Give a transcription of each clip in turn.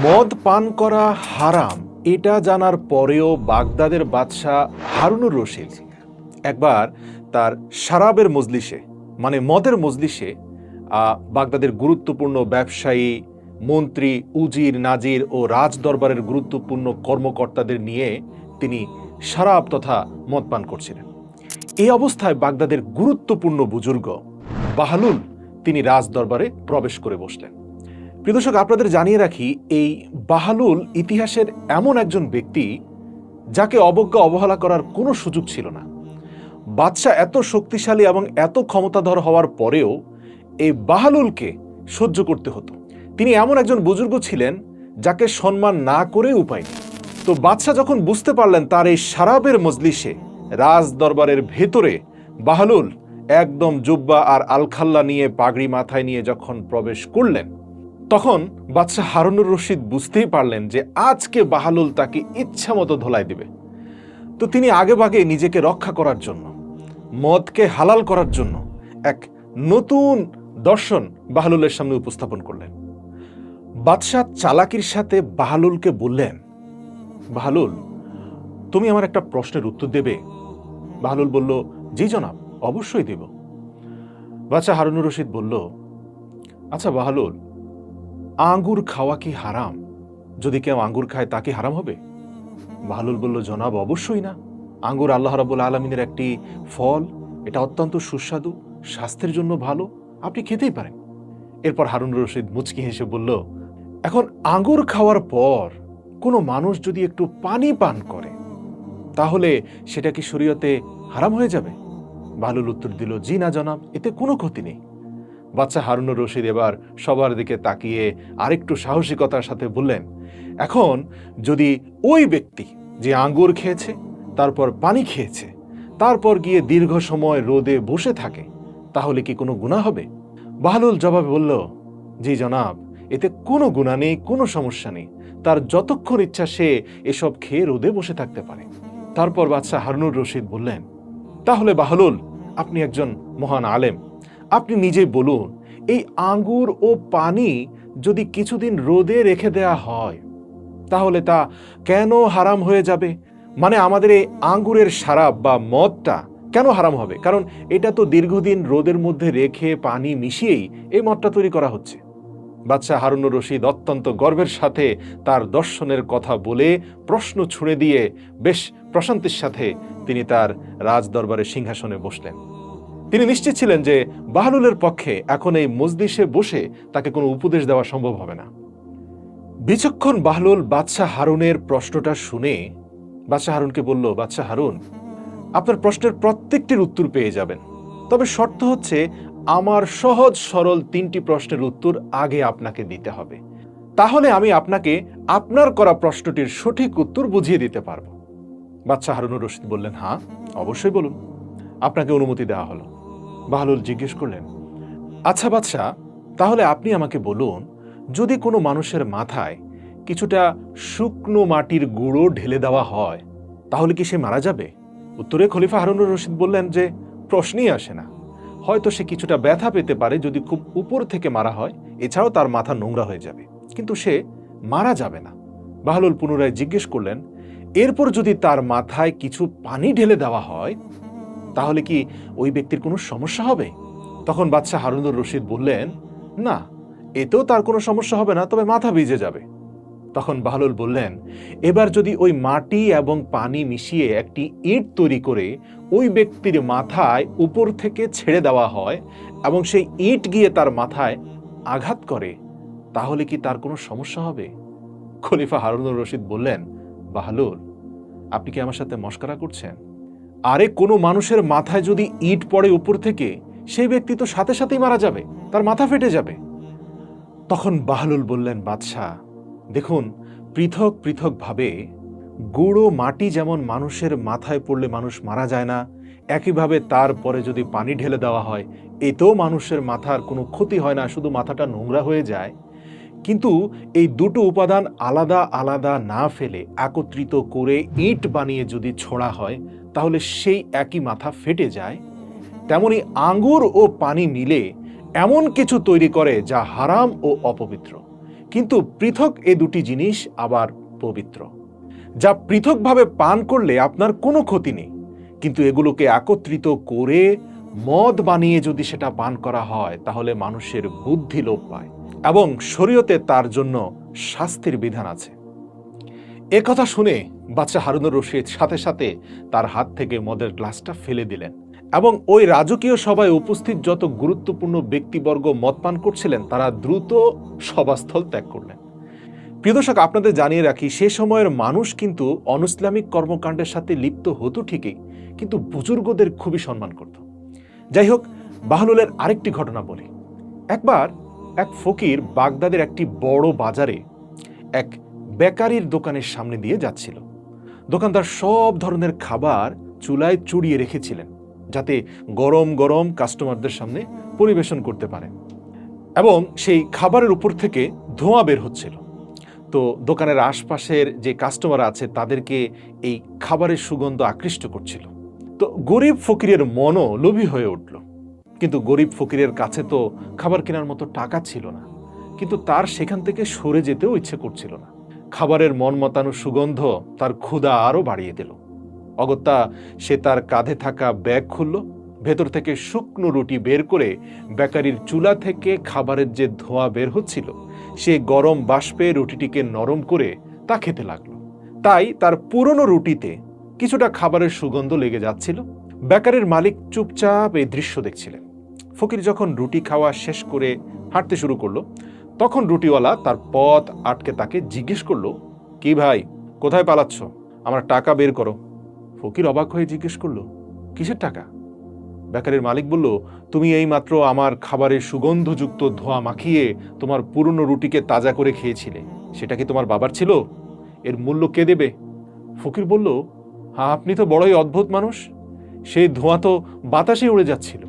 মদ পান করা হারাম এটা জানার পরেও বাগদাদের বাদশাহ হারুনুর রশিদ একবার তার শরাবের মজলিসে মানে মদের মজলিসে বাগদাদের গুরুত্বপূর্ণ ব্যবসায়ী, মন্ত্রী, উজির, নাজির ও রাজ দরবারের গুরুত্বপূর্ণ কর্মকর্তাদের নিয়ে তিনি শরাব তথা মদ পান করছিলেন। এই অবস্থায় বাগদাদের গুরুত্বপূর্ণ বুজুর্গ বাহলুল তিনি রাজ দরবারে প্রবেশ করে বসলেন। প্রিয় দর্শক, আপনাদের জানিয়ে রাখি, এই বাহলুল ইতিহাসের এমন একজন ব্যক্তি যাকে অবজ্ঞা অবহেলা করার কোনো সুযোগ ছিল না। বাদশাহ এত শক্তিশালী এবং এত ক্ষমতাধর হওয়ার পরেও এই বাহলুলকে সহ্য করতে হতো। তিনি এমন একজন বুজুর্গ ছিলেন যাকে সম্মান না করে উপায় নেই। তো বাদশাহ যখন বুঝতে পারলেন তার এই শরাবের মজলিসে রাজ দরবারের ভেতরে বাহলুল একদম জুব্বা আর আলখাল্লা নিয়ে পাগড়ি মাথায় নিয়ে যখন প্রবেশ করলেন, তখন বাদশাহ হারুনুর রশিদ বুঝতেই পারলেন যে আজকে বাহলুল তাকে ইচ্ছা মতো ধোলাই দিবে। তো তিনি আগেভাগে নিজেকে রক্ষা করার জন্য, মদকে হালাল করার জন্য এক নতুন দর্শন বাহলুলের সামনে উপস্থাপন করলেন। বাদশাহ চালাকির সাথে বাহলুলকে বললেন, বাহলুল, তুমি আমার একটা প্রশ্নের উত্তর দেবে? বাহলুল বলল, জি জনাব, অবশ্যই দেব। বাদশাহ হারুনুর রশিদ বলল, আচ্ছা বাহলুল, আঙ্গুর খাওয়া কি হারাম? যদি কেউ আঙ্গুর খায় তা কি হারাম হবে? বাহলুল বলল, জনাব, অবশ্যই না। আঙ্গুর আল্লাহ রাব্বুল আলামিনের একটি ফল, এটা অত্যন্ত সুস্বাদু, স্বাস্থ্যের জন্য ভালো, আপনি খেতেই পারেন। এরপর হারুনুর রশিদ মুচকি হেসে বলল, এখন আঙ্গুর খাওয়ার পর কোনো মানুষ যদি একটু পানি পান করে তাহলে সেটা কি শরীয়তে হারাম হয়ে যাবে? বাহলুল উত্তর দিল, জি না জনাব, এতে কোনো ক্ষতি নেই। বাদশাহ হারুনুর রশিদ এবার সবার দিকে তাকিয়ে আরেকটু সাহসিকতার সাথে বললেন, এখন যদি ওই ব্যক্তি যে আঙ্গুর খেয়েছে, তারপর পানি খেয়েছে, তারপর গিয়ে দীর্ঘ সময় রোদে বসে থাকে, তাহলে কি কোনো গুনাহ হবে? বাহলুল জবাবে বলল, জি জনাব, এতে কোনো গুনাহ নেই, কোনো সমস্যা নেই। তার যতক্ষণ ইচ্ছা সে এসব খেয়ে রোদে বসে থাকতে পারে। তারপর বাদশাহ হারুনুর রশিদ বললেন, তাহলে বাহলুল, আপনি একজন মহান আলেম, আপনি নিজে বলুন, এই আঙ্গুর ও পানি যদি কিছুদিন রোদে রেখে দেয়া হয় তাহলে তা কেন হারাম হয়ে যাবে? মানে আমাদের এই আঙ্গুরের শরাব বা মদটা কেন হারাম হবে? কারণ এটা তো দীর্ঘদিন রোদের মধ্যে রেখে পানি মিশিয়েই এই মদটা তৈরি করা হচ্ছে। বাদশাহ হারুনুর রশিদ অত্যন্ত গর্বের সাথে তার দর্শনের কথা বলে প্রশ্ন ছুড়ে দিয়ে বেশ প্রশান্তির সাথে তিনি তার রাজ দরবারের সিংহাসনে বসলেন। তিনি নিশ্চিত ছিলেন যে বাহলুলের পক্ষে এখন এই মজলিসে বসে তাকে কোনো উপদেশ দেওয়া সম্ভব হবে না। বিচক্ষণ বাহলুল বাদশাহ হারুনের প্রশ্নটা শুনে বাদশাহ হারুনকে বলল, বাদশাহ হারুন, আপনার প্রশ্নের প্রত্যেকটির উত্তর পেয়ে যাবেন, তবে শর্ত হচ্ছে আমার সহজ সরল 3টি প্রশ্নের উত্তর আগে আপনাকে দিতে হবে, তাহলে আমি আপনাকে আপনার করা প্রশ্নটির সঠিক উত্তর বুঝিয়ে দিতে পারব। বাদশাহ হারুনুর রশিদ বললেন, হ্যাঁ, অবশ্যই বলুন। আপনাকে অনুমতি দেওয়া হলো। বাহলুল জিজ্ঞেস করলেন, আচ্ছা বাদশাহ, তাহলে আপনি আমাকে বলুন, যদি কোনো মানুষের মাথায় কিছুটা শুকনো মাটির গুঁড়ো ঢেলে দেওয়া হয় তাহলে কি সে মারা যাবে? উত্তরে খলিফা হারুনুর রশিদ বললেন যে প্রশ্নই আসে না, হয়তো সে কিছুটা ব্যথা পেতে পারে যদি খুব উপর থেকে মারা হয়, এছাড়াও তার মাথা নোংরা হয়ে যাবে, কিন্তু সে মারা যাবে না। বাহলুল পুনরায় জিজ্ঞেস করলেন, এরপর যদি তার মাথায় কিছু পানি ঢেলে দেওয়া হয় তাহলে কি ওই ব্যক্তির কোনো সমস্যা হবে? তখন বাদশাহ হারুনুর রশিদ বললেন, না, এতেও তার কোনো সমস্যা হবে না, তবে মাথা ভিজে যাবে। তখন বাহলুল বললেন, এবার যদি ওই মাটি এবং পানি মিশিয়ে একটি ইট তৈরি করে ওই ব্যক্তির মাথায় উপর থেকে ছেড়ে দেওয়া হয় এবং সেই ইট গিয়ে তার মাথায় আঘাত করে তাহলে কি তার কোনো সমস্যা হবে? খলিফা হারুনুর রশিদ বললেন, বাহলুল, আপনি কি আমার সাথে মশকরা করছেন? আরে কোনো মানুষের মাথায় যদি ইট পড়ে উপর থেকে, সেই ব্যক্তি তো সাথে সাথেই মারা যাবে, তার মাথা ফেটে যাবে। তখন বাহলুল বললেন, বাদশাহ, দেখুন, পৃথক পৃথক ভাবে গুঁড়ো মাটি যেমন মানুষের মাথায় পড়লে মানুষ মারা যায় না, একইভাবে তারপরে যদি পানি ঢেলে দেওয়া হয় এতেও মানুষের মাথার কোনো ক্ষতি হয় না, শুধু মাথাটা নোংরা হয়ে যায়। কিন্তু এই দুটো উপাদান আলাদা আলাদা না ফেলে একত্রিত করে ইট বানিয়ে যদি ছোড়া হয় তাহলে সেই একই মাথা ফেটে যায়। তেমনি আঙ্গুর ও পানি মিলে এমন কিছু তৈরি করে যা হারাম ও অপবিত্র। কিন্তু পৃথক এ দুটি জিনিস আবার পবিত্র। যা পৃথকভাবে পান করলে আপনার কোনো ক্ষতি নেই, কিন্তু এগুলোকে একত্রিত করে মদ বানিয়ে যদি সেটা পান করা হয় তাহলে মানুষের বুদ্ধি লোপ পায় এবং শরীয়তে তার জন্য শাস্তির বিধান আছে। এ কথা শুনে বাদশা হারুনুর রশিদ সাথে সাথে তার হাত থেকে মদের গ্লাসটা ফেলে দিলেন এবং ওই রাজকীয় সভায় উপস্থিত যত গুরুত্বপূর্ণ ব্যক্তিবর্গ মদ পান করছিলেন তারা দ্রুত সভাস্থল ত্যাগ করলেন। প্রিয় দর্শক, আপনাদের জানিয়ে রাখি, সে সময়ের মানুষ কিন্তু অনইসলামিক কর্মকাণ্ডের সাথে লিপ্ত হতো ঠিকই, কিন্তু বুজুর্গদের খুবই সম্মান করত। যাই হোক, বাহলুলের আরেকটি ঘটনা বলি। একবার এক ফকির বাগদাদের একটি বড় বাজারে এক বেকারির দোকানের সামনে দিয়ে যাচ্ছিল। দোকানদার সব ধরনের খাবার চুলায় চুড়িয়ে রেখেছিলেন যাতে গরম গরম কাস্টমারদের সামনে পরিবেশন করতে পারে, এবং সেই খাবারের উপর থেকে ধোঁয়া বের হচ্ছিল। তো দোকানের আশপাশের যে কাস্টমার আছে তাদেরকে এই খাবারের সুগন্ধ আকৃষ্ট করছিল। তো গরিব ফকিরের মনও লোভী হয়ে উঠল, কিন্তু গরিব ফকিরের কাছে তো খাবার কেনার মতো টাকা ছিল না, কিন্তু তার সেখান থেকে সরে যেতেও ইচ্ছে করছিল না। খাবারের মন মতানো সুগন্ধ তার ক্ষুধা আরও বাড়িয়ে দিল। অগত্যা সে তার কাঁধে থাকা ব্যাগ খুলল, ভেতর থেকে শুকনো রুটি বের করে বেকারির চুলা থেকে খাবারের যে ধোঁয়া বের হচ্ছিল সে গরম বাষ্পে রুটিটিকে নরম করে তা খেতে লাগলো। তাই তার পুরনো রুটিতে কিছুটা খাবারের সুগন্ধ লেগে যাচ্ছিল। বেকারির মালিক চুপচাপ এই দৃশ্য দেখছিলেন। ফকির যখন রুটি খাওয়া শেষ করে হাঁটতে শুরু করলো তখন রুটিওয়ালা তার পথ আটকে তাকে জিজ্ঞেস করলো, কি ভাই, কোথায় পালাচ্ছ? আমার টাকা বের করো। ফকির অবাক হয়ে জিজ্ঞেস করলো, কিসের টাকা? বেকারির মালিক বলল, তুমি এই মাত্র আমার খাবারের সুগন্ধযুক্ত ধোঁয়া মাখিয়ে তোমার পুরনো রুটিকে তাজা করে খেয়েছিলে, সেটা কি তোমার বাবার ছিল? এর মূল্য কে দেবে? ফকির বলল, হ্যাঁ, আপনি তো বড়ই অদ্ভুত মানুষ। সেই ধোঁয়া তো বাতাসে উড়ে যাচ্ছিল।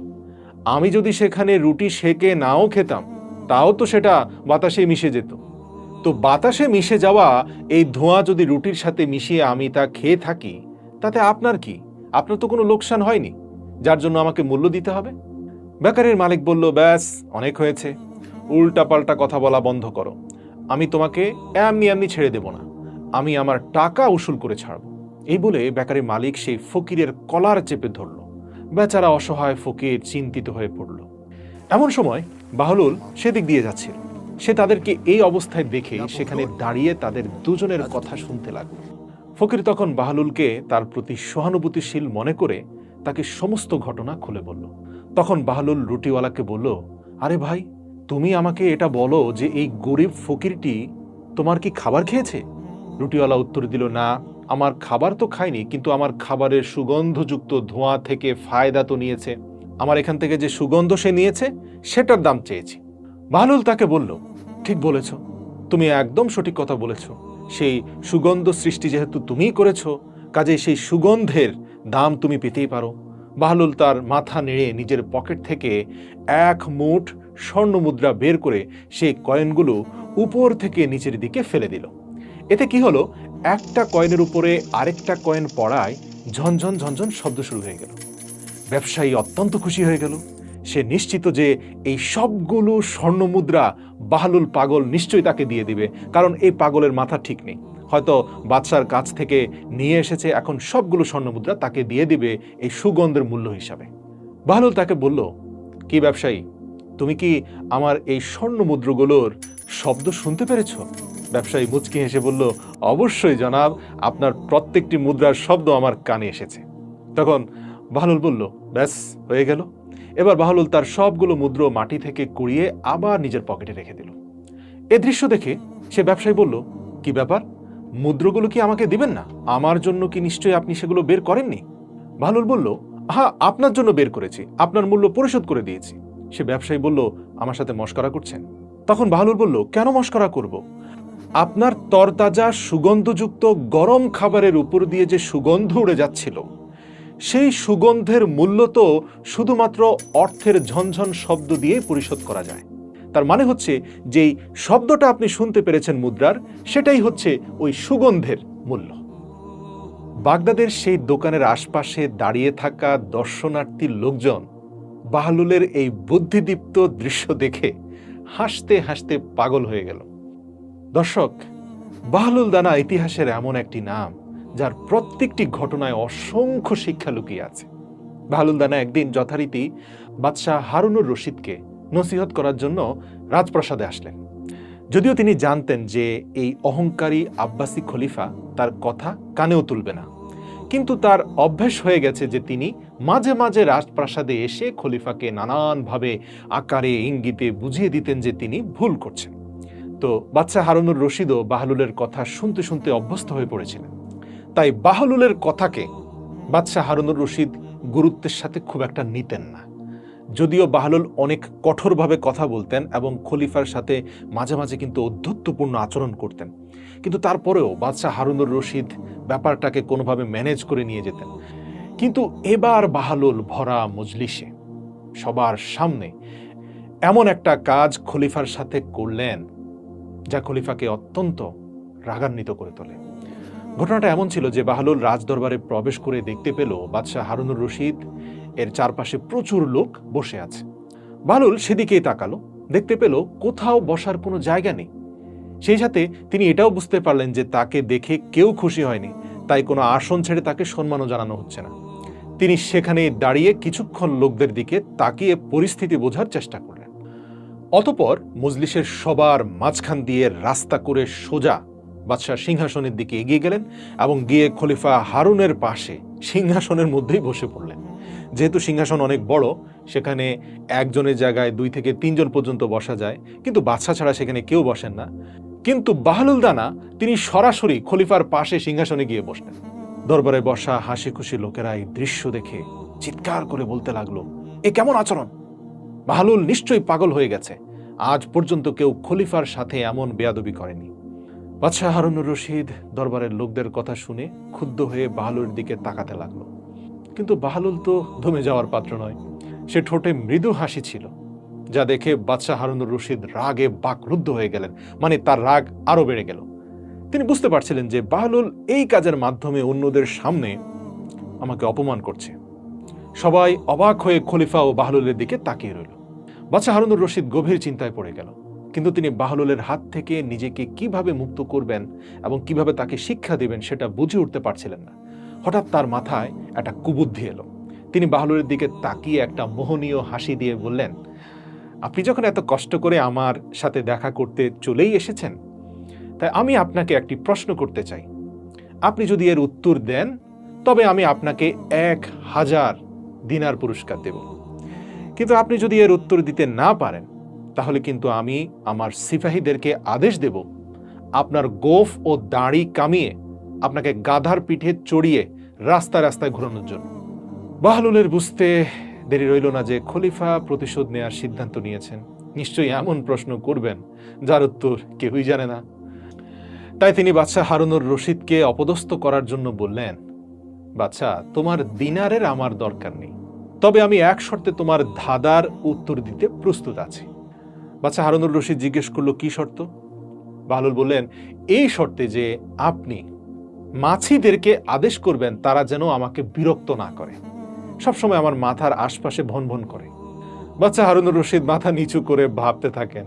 আমি যদি সেখানে রুটি সেকে নাও খেতাম তাও তো সেটা বাতাসে মিশে যেত। তো বাতাসে মিশে যাওয়া এই ধোঁয়া যদি রুটির সাথে মিশিয়ে আমি তা খেয়ে থাকি তাতে আপনার কি? আপনার তো কোনো লোকসান হয়নি যার জন্য আমাকে মূল্য দিতে হবে। বেকারির মালিক বলল, ব্যাস, অনেক হয়েছে, উল্টাপাল্টা কথা বলা বন্ধ করো। আমি তোমাকে এমনি এমনি ছেড়ে দেব না, আমি আমার টাকা উসুল করে ছাড়ব। এই বলে বেকারির মালিক সেই ফকিরের কলার চেপে ধরল। বেচারা অসহায় ফকির চিন্তিত হয়ে পড়ল। এমন সময় বাহলুল সেদিক দিয়ে যাচ্ছিল। সে তাদেরকে এই অবস্থায় দেখে সেখানে দাঁড়িয়ে তাদের দুজনের কথা শুনতে লাগল। ফকির তখন বাহলুলকে তার প্রতি সহানুভূতিশীল মনে করে তাকে সমস্ত ঘটনা খুলে বলল। তখন বাহলুল রুটিওয়ালাকে বলল, আরে ভাই, তুমি আমাকে এটা বলো যে এই গরিব ফকিরটি তোমার কি খাবার খেয়েছে? রুটিওয়ালা উত্তর দিল, না, আমার খাবার তো খায়নি, কিন্তু আমার খাবারের সুগন্ধযুক্ত ধোঁয়া থেকে ফায়দা তো নিয়েছে। আমার এখান থেকে যে সুগন্ধ সে নিয়েছে সেটার দাম চেয়েছি। বাহলুল তাকে বলল, ঠিক বলেছ, তুমি একদম সঠিক কথা বলেছ। সেই সুগন্ধ সৃষ্টি যেহেতু তুমিই করেছ, কাজে সেই সুগন্ধের দাম তুমি পেতেই পারো। বাহলুল তার মাথা নেড়ে নিজের পকেট থেকে 1 মুঠ স্বর্ণ মুদ্রা বের করে সেই কয়েনগুলো উপর থেকে নিচের দিকে ফেলে দিল। এতে কি হলো, একটা কয়েনের উপরে আরেকটা কয়েন পড়ায় ঝনঝন ঝনঝন শব্দ শুরু হয়ে গেল। ব্যবসায়ী অত্যন্ত খুশি হয়ে গেল। সে নিশ্চিত যে এই সবগুলো স্বর্ণ মুদ্রা বাহলুল পাগল নিশ্চয়ই তাকে দিয়ে দিবে, কারণ এই পাগলের মাথা ঠিক নেই। হয়তো বাদশার কাছ থেকে নিয়ে এসেছে, এখন সবগুলো স্বর্ণ মুদ্রা তাকে দিয়ে দিবে এই সুগন্ধের মূল্য হিসাবে। বাহলুল তাকে বলল, কি ব্যবসায়ী, তুমি কি আমার এই স্বর্ণ মুদ্রাগুলোর শব্দ শুনতে পেরেছ? ব্যবসায়ী মুচকি হেসে বলল, অবশ্যই জনাব, আপনার প্রত্যেকটি মুদ্রার শব্দ আমার কানে এসেছে। তখন বাহলুল বলল, ব্যাস, হয়ে গেল। এবার বাহলুল তার সবগুলো মুদ্রা মাটি থেকে কুড়িয়ে আবার নিজের পকেটে রেখে দিল। এ দৃশ্য দেখে সে ব্যবসায়ী বলল, কি ব্যাপার, মুদ্রাগুলো কি আমাকে দিবেন না? আমার জন্য কি নিশ্চয়ই আপনি সেগুলো বের করেননি? বাহলুল বলল, হ্যাঁ, আপনার জন্য বের করেছি, আপনার মূল্য পরিশোধ করে দিয়েছি। সে ব্যবসায়ী বলল, আমার সাথে মশকরা করছেন? তখন বাহলুল বলল, কেন মশকরা করব? আপনার তরতাজা সুগন্ধযুক্ত গরম খাবারের উপর দিয়ে যে সুগন্ধ উড়ে যাচ্ছিল সেই সুগন্ধের মূল্য তো শুধুমাত্র অর্থের ঝনঝন শব্দ দিয়ে পরিশোধ করা যায়। তার মানে হচ্ছে যেই শব্দটা আপনি শুনতে পেরেছেন মুদ্রার, সেটাই হচ্ছে ওই সুগন্ধের মূল্য। বাগদাদের সেই দোকানের আশপাশে দাঁড়িয়ে থাকা দর্শনার্থী লোকজন বাহলুলের এই বুদ্ধিদীপ্ত দৃশ্য দেখে হাসতে হাসতে পাগল হয়ে গেল। দর্শক, বাহলুল দানা ইতিহাসের এমন একটি নাম যার প্রত্যেকটি ঘটনায় অসংখ্য শিক্ষা লুকিয়ে আছে। বাহলুল দানা একদিন যথারীতি বাদশাহ হারুনুর রশিদকে নসিহত করার জন্য রাজপ্রাসাদে আসলেন। যদিও তিনি জানতেন যে এই অহংকারী আব্বাসী খলিফা তার কথা কানেও তুলবে না, কিন্তু তার অভ্যাস হয়ে গেছে যে তিনি মাঝে মাঝে রাজপ্রাসাদে এসে খলিফাকে নানানভাবে আকারে ইঙ্গিতে বুঝিয়ে দিতেন যে তিনি ভুল করছেন। তো বাদশাহ হারুনুর রশিদও বাহলুলের কথা শুনতে শুনতে অভ্যস্ত হয়ে পড়েছিলেন। তাই বাহলুলের কথাকে বাদশাহ হারুনুর রশিদ গুরুত্বের সাথে খুব একটা নিতেন না। যদিও বাহলুল অনেক কঠোরভাবে কথা বলতেন এবং খলিফার সাথে মাঝে মাঝে কিন্তু ঔদ্ধত্যপূর্ণ আচরণ করতেন, কিন্তু তারপরেও বাদশাহ হারুনুর রশিদ ব্যাপারটাকে কোনোভাবে ম্যানেজ করে নিয়ে যেতেন। কিন্তু এবার বাহলুল ভরা মজলিসে সবার সামনে এমন একটা কাজ খলিফার সাথে করলেন যা খলিফাকে অত্যন্ত রাগান্বিত করে তোলে। ঘটনাটা এমন ছিল যে বাহলুল রাজদরবারে প্রবেশ করে দেখতে পেল বাদশাহ হারুনুর রশিদ এর চারপাশে প্রচুর লোক বসে আছে। বাহলুল সেদিকেই তাকালো, দেখতে পেল কোথাও বসার কোনো জায়গা নেই। সেই সাথে তিনি এটাও বুঝতে পারলেন যে তাকে দেখে কেউ খুশি হয়নি, তাই কোনো আসন ছেড়ে তাকে সম্মানও জানানো হচ্ছে না। তিনি সেখানে দাঁড়িয়ে কিছুক্ষণ লোকদের দিকে তাকিয়ে পরিস্থিতি বোঝার চেষ্টা করলেন। অতঃপর মজলিসের সবার মাঝখান দিয়ে রাস্তা করে সোজা বাদশাহ সিংহাসনের দিকে এগিয়ে গেলেন এবং গিয়ে খলিফা হারুনের পাশে সিংহাসনের মধ্যেই বসে পড়লেন। যেহেতু সিংহাসন অনেক বড়, সেখানে একজনের জায়গায় 2 থেকে 3 জন পর্যন্ত বসা যায়, কিন্তু বাদশা ছাড়া সেখানে কেউ বসেন না। কিন্তু বাহলুল দানা তিনি সরাসরি খলিফার পাশে সিংহাসনে গিয়ে বসলেন। দরবারে বসা হাসি খুশি লোকেরা এই দৃশ্য দেখে চিৎকার করে বলতে লাগলো, এ কেমন আচরণ! বাহলুল নিশ্চয়ই পাগল হয়ে গেছে, আজ পর্যন্ত কেউ খলিফার সাথে এমন বেয়াদবি করেনি। বাদশাহ হারুনুর রশিদ দরবারের লোকদের কথা শুনে ক্ষুব্ধ হয়ে বাহলুলের দিকে তাকাতে লাগলো, কিন্তু বাহলুল তো দমে যাওয়ার পাত্র নয়। সে ঠোঁটে মৃদু হাসি ছিল, যা দেখে বাদশাহ হারুনুর রশিদ রাগে বাকরুদ্ধ হয়ে গেলেন, মানে তার রাগ আরো বেড়ে গেল। তিনি বুঝতে পারছিলেন যে বাহলুল এই কাজের মাধ্যমে অন্যদের সামনে আমাকে অপমান করছে। সবাই অবাক হয়ে খলিফা ও বাহলুলের দিকে তাকিয়ে রইল। বাদশাহ হারুনুর রশিদ গভীর চিন্তায় পড়ে গেল, কিন্তু তিনি বাহলুলের হাত থেকে নিজেকে কিভাবে মুক্ত করবেন এবং কিভাবে তাকে শিক্ষা দিবেন সেটা বুঝে উঠতে পারছিলেন না। হঠাৎ তার মাথায় একটা কুবুদ্ধি এলো। তিনি বাহলুলের দিকে তাকিয়ে একটা মোহনীয় হাসি দিয়ে বললেন, আপনি যখন এত কষ্ট করে আমার সাথে দেখা করতে চলেই এসেছেন, তাই আমি আপনাকে একটি প্রশ্ন করতে চাই। আপনি যদি এর উত্তর দেন তবে আমি আপনাকে 1000 দিনার পুরস্কার দেব, কিন্তু আপনি যদি এর উত্তর দিতে না পারেন তাহলে কিন্তু আমি আমার সিপাহীদেরকে আদেশ দেব আপনার গোঁফ ও দাড়ি কামিয়ে আপনাকে গাধার পিঠে চড়িয়ে রাস্তায় রাস্তায় ঘোরানোর জন্য। বাহলুলের বুঝতে দেরি রইল না যে খলিফা প্রতিশোধ নেওয়ার সিদ্ধান্ত নিয়েছেন। নিশ্চয়ই এমন প্রশ্ন করবেন যার উত্তর কেউই জানে না। তাই তিনি বাদশাহ হারুনুর রশিদকে অপদস্থ করার জন্য বললেন, বাদশাহ, তোমার দিনারের আমার দরকার নেই, তবে আমি এক শর্তে তোমার ধাঁধার উত্তর দিতে প্রস্তুত আছি। বাদশাহ হারুনুর রশিদ জিজ্ঞেস করলো, কি শর্ত? বাহলুল বললেন, এই শর্তে যে আপনি মাছিদেরকে আদেশ করবেন তারা যেন আমাকে বিরক্ত না করে, সবসময় আমার মাথার আশপাশে ভন ভন করে। বাদশাহ হারুনুর রশিদ মাথা নিচু করে ভাবতে থাকেন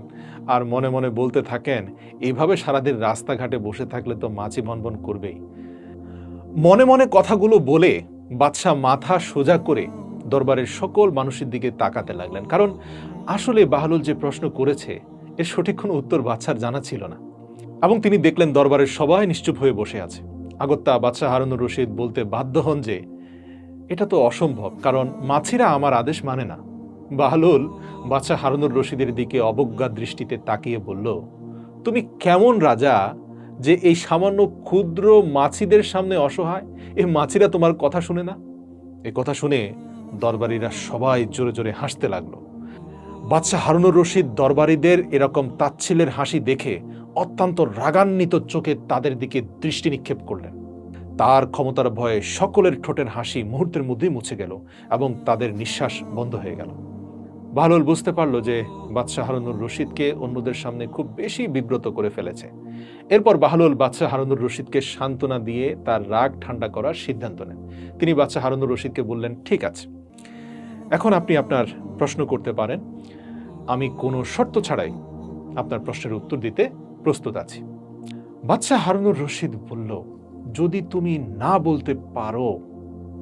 আর মনে মনে বলতে থাকেন, এইভাবে সারাদিন রাস্তাঘাটে বসে থাকলে তো মাছি ভনভন করবেই। মনে মনে কথাগুলো বলে বাদশাহ মাথা সোজা করে দরবারের সকল মানুষের দিকে তাকাতে লাগলেন, কারণ আসলে বাহলুল যে প্রশ্ন করেছে এর সঠিক কোনো উত্তর বাদশার জানা ছিল না। এবং তিনি দেখলেন দরবারের সবাই নিশ্চুপ হয়ে বসে আছে। আগত্যা বাদশাহ হারুনুর রশিদ বলতে বাধ্য হন যে এটা তো অসম্ভব, কারণ মাছিরা আমার আদেশ মানে না। বাহলুল বাদশাহ হারুনুর রশিদের দিকে অবজ্ঞা দৃষ্টিতে তাকিয়ে বলল, তুমি কেমন রাজা যে এই সামান্য ক্ষুদ্র মাছিদের সামনে অসহায়? এই মাছিরা তোমার কথা শুনে না? এই কথা শুনে দরবারীরা সবাই জোরে জোরে হাসতে লাগলো। বাদশাহ হারুনুর রশিদ দরবারীদের এরকম তাচ্ছিল্যের হাসি দেখে অত্যন্ত রাগান্বিত চোখে তাদের দিকে দৃষ্টি নিক্ষেপ করলেন। তার ক্ষমতার ভয়ে সকলের ঠোঁটের হাসি মুহূর্তের মধ্যেই মুছে গেল এবং তাদের নিঃশ্বাস বন্ধ হয়ে গেল। বাহলুল বুঝতে পারল যে বাদশাহ হারুনুর রশিদকে অন্যদের সামনে খুব বেশি বিব্রত করে ফেলেছে। এরপর বাহলুল বাদশাহ হারুনুর রশিদকে সান্ত্বনা দিয়ে তার রাগ ঠান্ডা করার সিদ্ধান্ত নেন। তিনি বাদশাহ হারুনুর রশিদকে বললেন, ঠিক আছে, এখন আপনি আপনার প্রশ্ন করতে পারেন। আমি কোনো শর্ত ছাড়াই আপনার প্রশ্নের উত্তর দিতে প্রস্তুত আছি। বাদশাহ হারুনুর রশিদ বলল, যদি তুমি না বলতে পারো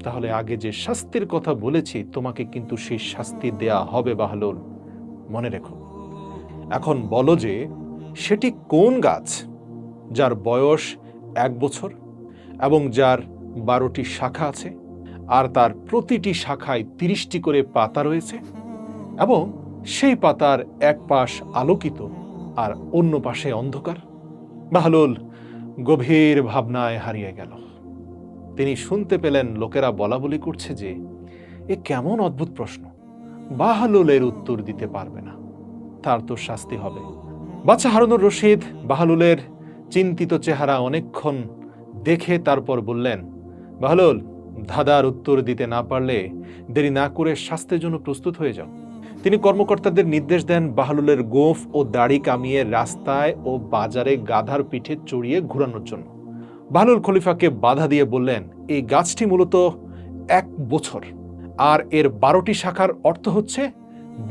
তাহলে আগে যে শাস্তির কথা বলেছি তোমাকে কিন্তু সেই শাস্তি দেয়া হবে বাহলুল, মনে রেখো। এখন বলো যে সেটি কোন গাছ যার বয়স 1 বছর এবং যার 12টি শাখা আছে, আর তার প্রতিটি শাখায় 30টি করে পাতা রয়েছে, এবং সেই পাতার এক পাশ আলোকিত আর অন্য পাশে অন্ধকার। বাহলুল গভীর ভাবনায় হারিয়ে গেল। তিনি শুনতে পেলেন লোকেরা বলা বলি করছে যে এ কেমন অদ্ভুত প্রশ্ন, বাহলুলের উত্তর দিতে পারবে না, তার তো শাস্তি হবে। বাদশাহ হারুনুর রশিদ বাহলুলের চিন্তিত চেহারা অনেকক্ষণ দেখে তারপর বললেন, বাহলুল, ধাঁধার উত্তর দিতে না পারলে দেরি না করে শাস্তির জন্য প্রস্তুত হয়ে যাও। তিনি কর্মকর্তাদের নির্দেশ দেন বাহলুলের গোঁফ ও দাড়ি কামিয়ে রাস্তায় ও বাজারে গাধার পিঠে চড়িয়ে ঘুরানোর জন্য। বাহলুল খলিফাকে বাধা দিয়ে বললেন, এই গাছটি মূলত 1 বছর, আর এর 12টি শাখার অর্থ হচ্ছে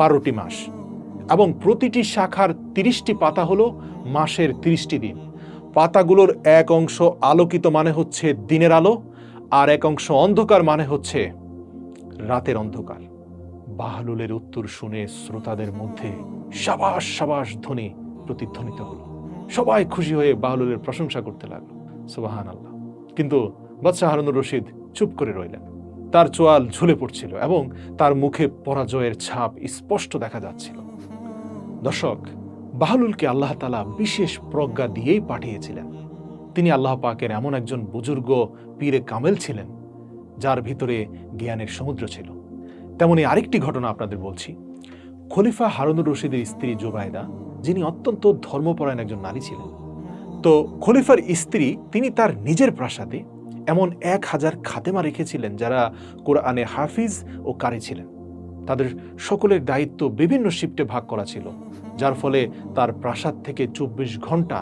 12টি মাস, এবং প্রতিটি শাখার 30টি পাতা হলো মাসের 30টি দিন। পাতাগুলোর এক অংশ আলোকিত মানে হচ্ছে দিনের আলো, আর এক অংশ অন্ধকার মানে হচ্ছে রাতের অন্ধকার। বাহলুলের উত্তর শুনে শ্রোতাদের মধ্যে সাবাস সাবাস ধ্বনি প্রতিধ্বনিত হলো। সবাই খুশি হয়ে বাহলুলের প্রশংসা করতে লাগলো, সুবহানাল্লাহ। কিন্তু বাদশাহ হারুনুর রশিদ চুপ করে রইলেন। তার চোয়াল ঝুলে পড়ছিল এবং তার মুখে পরাজয়ের ছাপ স্পষ্ট দেখা যাচ্ছিল। দর্শক, বাহলুলকে আল্লাহ তাআলা বিশেষ প্রজ্ঞা দিয়েই পাঠিয়েছিলেন। তিনি আল্লাহ পাকের এমন একজন বুজুর্গ পীরে কামেল ছিলেন যার ভিতরে জ্ঞানের সমুদ্র ছিল। তেমনি আরেকটি ঘটনা আপনাদের বলছি। খলিফা হারুনুর রশিদের স্ত্রী জোবায়দা, যিনি অত্যন্ত ধর্মপরায়ণ একজন নারী ছিলেন, তো খলিফার স্ত্রী তিনি তার নিজের প্রাসাদে এমন 1000 খাদেমা রেখেছিলেন যারা কোরআনে হাফিজ ও কারি ছিলেন। তাদের সকলের দায়িত্ব বিভিন্ন শিফটে ভাগ করা ছিল, যার ফলে তার প্রাসাদ থেকে 24 ঘন্টা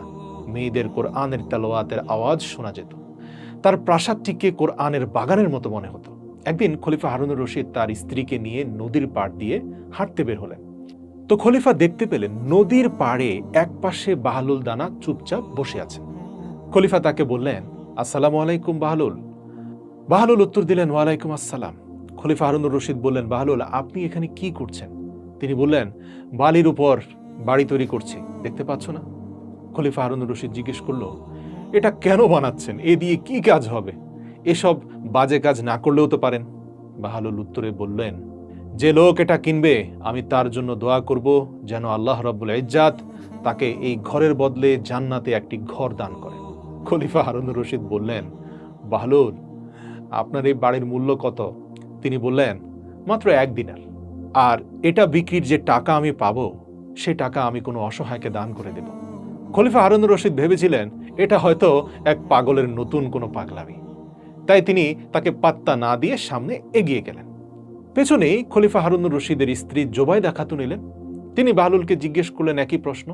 মেয়েদের কোরআনের তেলাওয়াতের আওয়াজ শোনা যেত। তার প্রাসাদটিকে কোরআনের বাগানের মতো মনে হতো। একদিন খলিফা হারুনুর রশিদ তার স্ত্রীকে নিয়ে নদীর পাড় দিয়ে হাঁটতে বের হলেন। তো খলিফা দেখতে পেলেন নদীর পাড়ে এক পাশে বাহলুল দানা চুপচাপ বসে আছেন। খলিফা তাকে বললেন, আসসালামু আলাইকুম বাহলুল। বাহলুল উত্তর দিলেন, ওয়ালাইকুম আসসালাম। খলিফা হারুনুর রশিদ বললেন, বাহলুল, আপনি এখানে কি করছেন? তিনি বললেন, বালির উপর বাড়ি তৈরি করছি, দেখতে পাচ্ছ না? খলিফা হারুনুর রশিদ জিজ্ঞেস করল, এটা কেন বানাচ্ছেন? এ দিয়ে কি কাজ হবে? এসব বাজে কাজ না করলেও তো পারেন। বাহলুল উত্তরে বললেন, যে লোক এটা কিনবে আমি তার জন্য দোয়া করব যেন আল্লাহ রাব্বুল ইজ্জাত তাকে এই ঘরের বদলে জান্নাতে একটি ঘর দান করেন। খলিফা হারুনুর রশিদ বললেন, বাহলুল, আপনার এই বাড়ির মূল্য কত? তিনি বললেন, মাত্র 1 দিনার। আর এটা বিক্রির যে টাকা আমি পাবো সে টাকা আমি কোনো অসহায়কে দান করে দেব। খলিফা হারুনুর রশিদ ভেবেছিলেন এটা হয়তো এক পাগলের নতুন কোনো পাগলামি, তাই তিনি তাকে পাত্তা না দিয়ে সামনে এগিয়ে গেলেন। পেছনেই খলিফা হারুনুর রশিদের স্ত্রী জোবায়দা খাতুন এলেন। তিনি বাহলুলকে জিজ্ঞেস করলেন একই প্রশ্ন।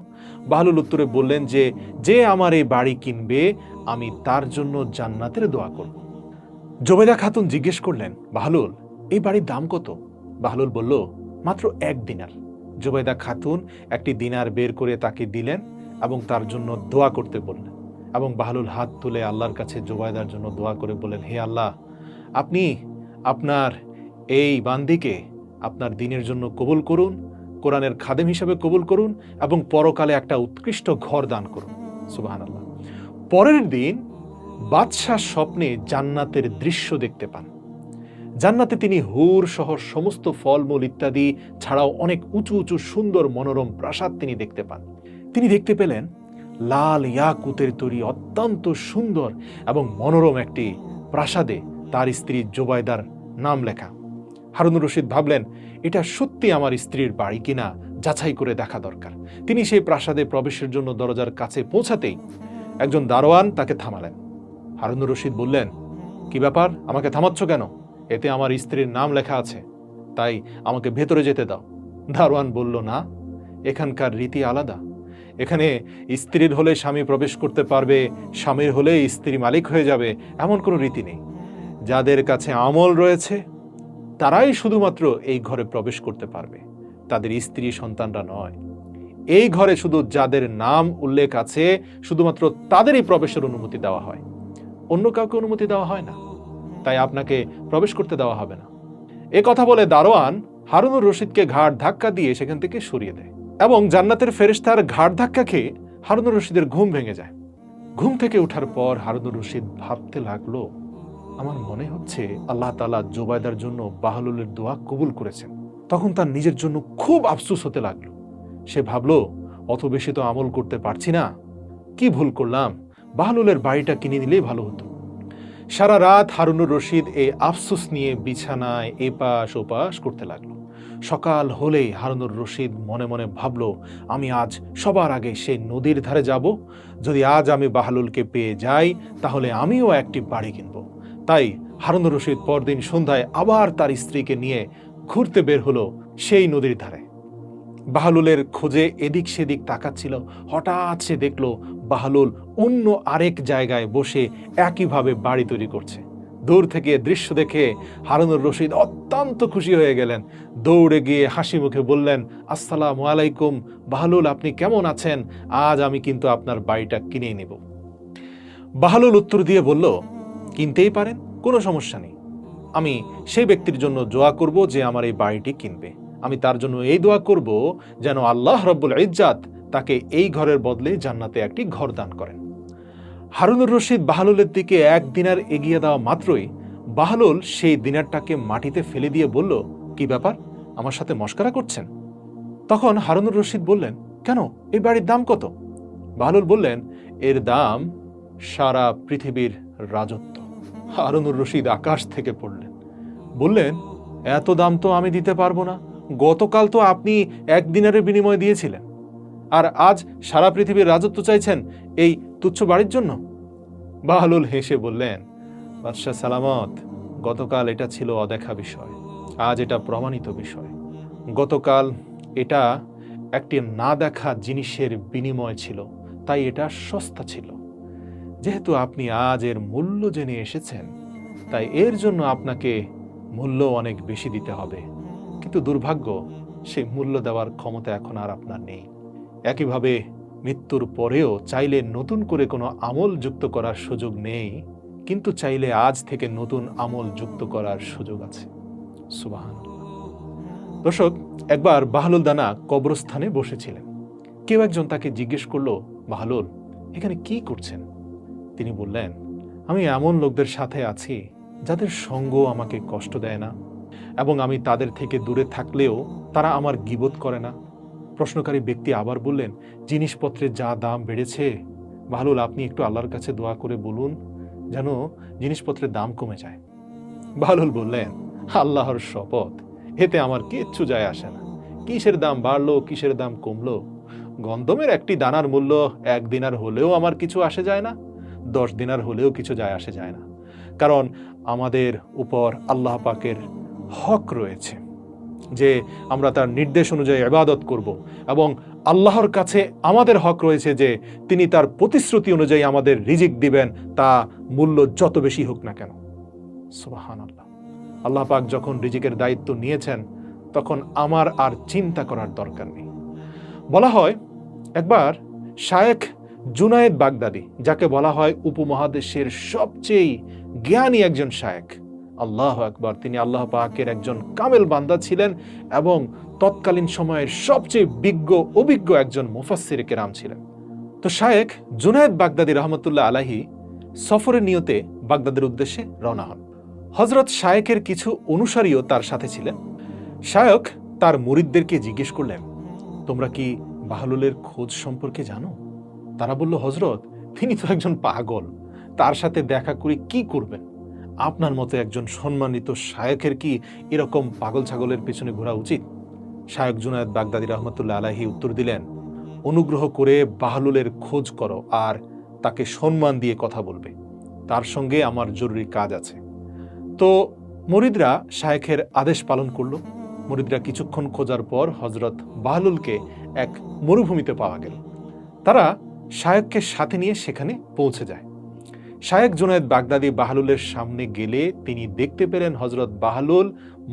বাহলুল উত্তরে বললেন যে যে আমার এই বাড়ি কিনবে আমি তার জন্য জান্নাতের দোয়া করব। জোবায়দা খাতুন জিজ্ঞেস করলেন, বাহলুল, এই বাড়ির দাম কত? বাহলুল বলল, মাত্র 1 দিনার। জোবায়দা খাতুন একটি দিনার বের করে তাকে দিলেন এবং তার জন্য দোয়া করতে বললেন। এবং বাহলুল হাত তুলে আল্লাহর কাছে জোবায়দার জন্য দোয়া করে বললেন, হে আল্লাহ, আপনি আপনার এই বান্দিকে আপনার দ্বীনের জন্য কবুল করুন, কোরআনের খাদেম হিসেবে কবুল করুন এবং পরকালে একটা উৎকৃষ্ট ঘর দান করুন। সুবহানাল্লাহ। পরের দিন বাদশাহ স্বপ্নে জান্নাতের দৃশ্য দেখতে পান। জান্নাতে তিনি হুর সহ সমস্ত ফলমূল ইত্যাদি ছাড়াও অনেক উঁচু উঁচু সুন্দর মনোরম প্রাসাদ তিনি দেখতে পান। তিনি দেখতে পেলেন লাল ইয়াকুতের তৈরি অত্যন্ত সুন্দর এবং মনোরম একটি প্রাসাদে তার স্ত্রী জোবায়দার নাম লেখা। হারুনুর রশিদ ভাবলেন, এটা সত্যি আমার স্ত্রীর বাড়ি কিনা যাচাই করে দেখা দরকার। তিনি সেই প্রাসাদে প্রবেশের জন্য দরজার কাছে পৌঁছাতেই একজন দারোয়ান তাকে থামালেন। হারুনুর রশিদ বললেন, কি ব্যাপার, আমাকে থামাচ্ছ কেন? এতে আমার স্ত্রীর নাম লেখা আছে, তাই আমাকে ভেতরে যেতে দাও। দারোয়ান বলল, না, এখানকার রীতি আলাদা। এখানে স্ত্রীর হলে স্বামী প্রবেশ করতে পারবে, স্বামীর হলে স্ত্রী মালিক হয়ে যাবে, এমন কোনো রীতি নেই। যাদের কাছে আমল রয়েছে তারাই শুধুমাত্র এই ঘরে প্রবেশ করতে পারবে, তাদের স্ত্রী সন্তানরা নয়। এই ঘরে শুধু যাদের নাম উল্লেখ আছে শুধুমাত্র তাদেরই প্রবেশের অনুমতি দেওয়া হয়, অন্য কাউকে অনুমতি দেওয়া হয় না, তাই আপনাকে প্রবেশ করতে দেওয়া হবে না। এ কথা বলে দারোয়ান হারুনুর রশিদকে ঘাড় ধাক্কা দিয়ে সেখান থেকে সরিয়ে দেয় এবং জান্নাতের ফেরেশতার ঘাড় ধাক্কা খেয়ে হারুনুর রশিদের ঘুম ভেঙে যায়। ঘুম থেকে ওঠার পর হারুনুর রশিদ ভাবতে লাগলো, আমার মনে হচ্ছে আল্লাহ তাআলা জুবাইদার জন্য বাহলুলের দোয়া কবুল করেছেন। তখন তার নিজের জন্য খুব আফসোস হতে লাগলো। সে ভাবলো, অত বেশি তো আমল করতে পারছি না, কি ভুল করলাম, বাহলুলের বাড়িটা কিনে নিলেই ভালো হতো। সারা রাত হারুনুর রশিদ এই আফসোস নিয়ে বিছানায় এপাশ ওপাশ করতে লাগলো। সকাল হলেই হারুনুর রশিদ মনে মনে ভাবলো, আমি আজ সবার আগে সেই নদীর ধারে যাব, যদি আজ আমি বাহলুলকে পেয়ে যাই তাহলে আমিও একটি বাড়ি কিনব। তাই হারুনুর রশিদ পরদিন সন্ধ্যায় আবার তার স্ত্রীকে নিয়ে ঘুরতে বের হলো সেই নদীর ধারে। বাহলুলের খোঁজে এদিক সেদিক তাকাচ্ছিল, হঠাৎ সে দেখলো বাহলুল অন্য আরেক জায়গায় বসে একইভাবে বাড়ি তৈরি করছে। দূর থেকে দৃশ্য দেখে হারুনুর রশিদ অত্যন্ত খুশি হয়ে গেলেন। দৌড়ে গিয়ে হাসি মুখে বললেন, আসসালামু আলাইকুম বাহলুল, আপনি কেমন আছেন? আজ আমি কিন্তু আপনার বাড়িটা কিনে নেব। বাহলুল উত্তর দিয়ে বলল, কিনতেই পারেন, কোনো সমস্যা নেই। আমি সেই ব্যক্তির জন্য দোয়া করব যে আমার এই বাড়িটি কিনবে। আমি তার জন্য এই দোয়া করব যেন আল্লাহ রব্বুল ইজ্জাত তাকে এই ঘরের বদলে জান্নাতে একটি ঘর দান করেন। হারুনুর রশিদ বাহলুলের দিকে এক দিনার এগিয়ে দেওয়া মাত্রই বাহলুল সেই দিনারটাকে মাটিতে ফেলে দিয়ে বলল, কি ব্যাপার, আমার সাথে মশকরা করছেন? তখন হারুনুর রশিদ বললেন, কেন, এই বাড়ির দাম কত? বাহলুল বললেন, এর দাম সারা পৃথিবীর রাজত্ব। হারুনুর রশিদ আকাশ থেকে পড়লেন, বললেন, এত দাম তো আমি দিতে পারবো না, গতকাল তো আপনি এক দিনারের বিনিময়ে দিয়েছিলেন, আর আজ সারা পৃথিবীর রাজত্ব চাইছেন এই তুচ্ছ বাড়ির জন্য? বাহলুল হেসে বললেন, বাদশাহ সালামত, গতকাল এটা ছিল অদেখা বিষয়, আজ এটা প্রমাণিত বিষয়। গতকাল এটা একটি না দেখা জিনিসের বিনিময় ছিল, তাই এটা সস্তা ছিল। যেহেতু আপনি আজ এর মূল্য জেনে এসেছেন, তাই এর জন্য আপনাকে মূল্য অনেক বেশি দিতে হবে। কিন্তু দুর্ভাগ্য, সেই মূল্য দেওয়ার ক্ষমতা এখন আর আপনার নেই। একইভাবে মৃত্যুর পরেও চাইলে নতুন করে কোনো আমল যুক্ত করার সুযোগ নেই, কিন্তু চাইলে আজ থেকে নতুন আমল যুক্ত করার সুযোগ আছে। সুবহানাল্লাহ। দর্শক, একবার বাহলুল দানা কবরস্থানে বসেছিলেন। কেউ একজন তাকে জিজ্ঞেস করলো, বাহলুল, এখানে কি করছেন? তিনি বললেন, আমি এমন লোকদের সাথে আছি যাদের সঙ্গ আমাকে কষ্ট দেয় না, এবং আমি তাদের থেকে দূরে থাকলেও তারা আমার গীবত করে না। প্রশ্নকারী ব্যক্তি আবার বললেন, জিনিসপত্রের যা দাম বেড়েছে, বাহলুল, আপনি একটু আল্লাহর কাছে দোয়া করে বলুন যেন জিনিসপত্রের দাম কমে যায়। বাহলুল বললেন, আল্লাহর শপথ, এতে আমার কিচ্ছু যায় আসে না। কিসের দাম বাড়লো, কিসের দাম কমলো, গন্ধমের একটি দানার মূল্য 1 দিনার হলেও আমার কিছু আসে যায় না, 10 দিনার হলেও কিছু যায় আসে যায় না। কারণ আমাদের উপর আল্লাহ পাকের হক রয়েছে যে আমরা তার নির্দেশ অনুযায়ী ইবাদত করব, এবং আল্লাহর কাছে আমাদের হক রয়েছে যে তিনি তার প্রতিশ্রুতি অনুযায়ী আমাদের রিজিক দিবেন, তা মূল্য যত বেশি হোক না কেন। সুবহানাল্লাহ। আল্লাহ পাক যখন রিজিকের দায়িত্ব নিয়েছেন, তখন আমার আর চিন্তা করার দরকার নেই। বলা হয়, একবার শায়েখ জুনায়েদ বাগদাদি, যাকে বলা হয় উপমহাদেশের সবচেয়ে জ্ঞানী একজন শায়েখ, আল্লাহু আকবার, তিনি আল্লাহ পাকের একজন কামেল বান্দা ছিলেন এবং তৎকালীন সময়ের সবচেয়ে অভিজ্ঞ একজন মুফাসসির কেরাম ছিলেন। তো শায়েখ জুনায়েদ বাগদাদি রহমতুল্লাহ আলাইহি সফরের নিয়তে বাগদাদের উদ্দেশ্যে রওনা হন। হযরত শায়েখের কিছু অনুসারীও তার সাথে ছিলেন। শায়েখ তার মুরিদদেরকে জিজ্ঞেস করলেন, তোমরা কি বাহলুলের খোঁজ সম্পর্কে জানো? তারা বলল, হযরত, তিনি তো একজন পাগল, তার সাথে দেখা করে কি করবেন? আপনার মতো একজন সম্মানিত শায়েখের কি এরকম পাগল ছাগলের পেছনে ঘোরা উচিত? শায়েখ জুনায়েদ বাগদাদি রহমতুল্লাহ আলাইহি উত্তর দিলেন, অনুগ্রহ করে বাহলুলের খোঁজ করো আর তাকে সম্মান দিয়ে কথা বলবে, তার সঙ্গে আমার জরুরি কাজ আছে। তো মুরিদরা শায়েখের আদেশ পালন করলো। মুরিদরা কিছুক্ষণ খোঁজার পর হযরত বাহলুলকে এক মরুভূমিতে পাওয়া গেল। তারা শায়েখকে সাথে নিয়ে সেখানে পৌঁছে যায়। শায়েখ জুনায়েদ বাগদাদি বাহলুলের সামনে গেলে তিনি দেখতে পেলেন হযরত বাহলুল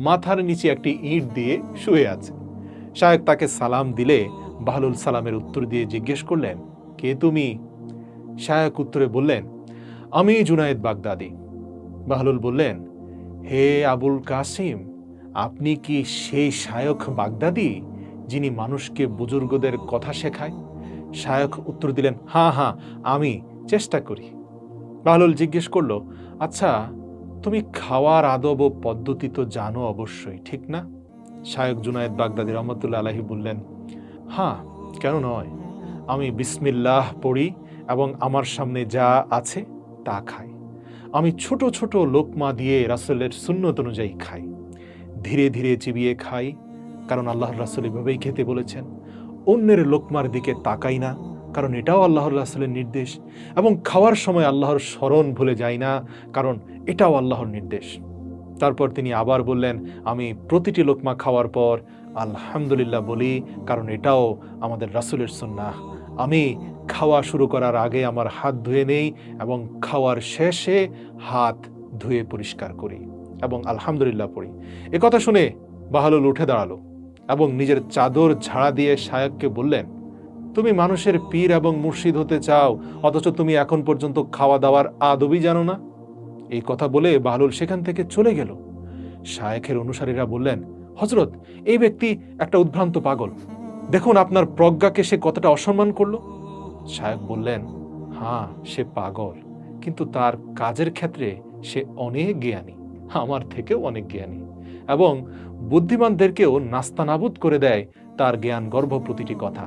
মাথার নিচে একটি ইট দিয়ে শুয়ে আছে। শায়েখ তাকে সালাম দিলে বাহলুল সালামের উত্তর দিয়ে জিজ্ঞেস করলেন, কে তুমি? শায়খ উত্তরে বললেন, আমি জুনায়েদ বাগদাদি। বাহলুল বললেন, হে আবুল কাসিম, আপনি কি সেই শায়খ বাগদাদি যিনি মানুষকে বুজুর্গদের কথা শেখায়? শায়খ উত্তর দিলেন, হ্যাঁ হ্যাঁ, আমি চেষ্টা করি। বাহলুল জিজ্ঞেস করলো, আচ্ছা, তুমি খাওয়ার আদব ও পদ্ধতি তো জানো অবশ্যই, ঠিক না? শায়খ জুনায়েদ বাগদাদি রহমতুল্লাহ আলাইহি বললেন, হ্যাঁ, কেন নয়, আমি বিসমিল্লাহ পড়ি এবং আমার সামনে যা আছে তা খাই। আমি ছোট ছোট লোকমা দিয়ে রাসূলের সুন্নত অনুযায়ী খাই, ধীরে ধীরে চিবিয়ে খাই, কারণ আল্লাহর রাসূল এভাবেই খেতে বলেছেন। অন্যের লোকমার দিকে তাকাই না, কারণ এটাও আল্লাহর রাসূলের নির্দেশ, এবং খাওয়ার সময় আল্লাহর স্মরণ ভুলে যাই না, কারণ এটাও আল্লাহর নির্দেশ। তারপর তিনি আবার বললেন, আমি প্রতিটি লোকমা খাওয়ার পর আলহামদুলিল্লাহ বলি, কারণ এটাও আমাদের রাসূলের সুন্নাহ। আমি খাওয়া শুরু করার আগে আমার হাত ধুয়ে নেই এবং খাওয়ার শেষে হাত ধুয়ে পরিষ্কার করি এবং আলহামদুলিল্লাহ পড়ি। এ কথা শুনে বাহলুল উঠে দাঁড়ালো এবং নিজের চাদর ঝাড়া দিয়ে শায়খকে বললেন, তুমি মানুষের পীর এবং মুর্শিদ হতে চাও, অথচ তুমি এখন পর্যন্ত খাওয়া দাওয়ার আদবই জানো না। এই কথা বলে বাহলুল সেখান থেকে চলে গেল। শায়খের অনুসারীরা বললেন, হযরত, এই ব্যক্তি একটা উদ্ভ্রান্ত পাগল, দেখুন আপনার প্রজ্ঞাকে সে কতটা অসম্মান করলো। শায়খ বললেন, হ্যাঁ, সে পাগল, কিন্তু তার কাজের ক্ষেত্রে সে অনেক জ্ঞানী, আমার থেকেও অনেক জ্ঞানী, এবং বুদ্ধিমানদেরকেও নাস্তানাবুদ করে দেয় তার জ্ঞান গর্ভ প্রতিটি কথা।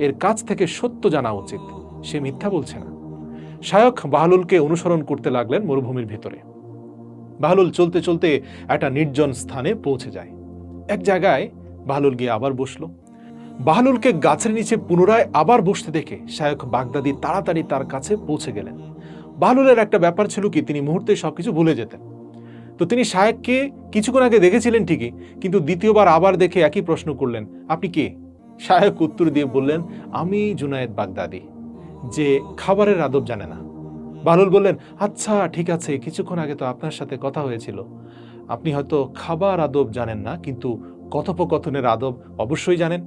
এর কাছ থেকে সত্য জানা উচিত, সে মিথ্যা বলছে না। শায়খ বাহলুলকে অনুসরণ করতে লাগলেন মরুভূমির ভেতরে। বাহলুল চলতে চলতে একটা নির্জন স্থানে পৌঁছে যায়। এক জায়গায় বাহলুল গিয়ে আবার বসলো। বাহলুলকে গাছের নিচে পুনরায় আবার বসতে দেখে শায়খ বাগদাদি তাড়াতাড়ি তার কাছে পৌঁছে গেলেন। বাহলুলের একটা ব্যাপার ছিল কি, তিনি মুহূর্তে সবকিছু ভুলে যেতেন। তো তিনি শায়খকে কিছুক্ষণ আগে দেখেছিলেন ঠিকই, কিন্তু দ্বিতীয়বার আবার দেখে একই প্রশ্ন করলেন, আপনি কে? শায়খ উত্তর দিয়ে বললেন, আমি জুনায়েদ বাগদাদি, যে খাবারের আদব জানে না। বাহলুল বললেন, আচ্ছা ঠিক আছে, কিছুক্ষণ আগে তো আপনার সাথে কথা হয়েছিল। আপনি হয়তো খাবার আদব জানেন না, কিন্তু কথোপকথনের আদব অবশ্যই জানেন।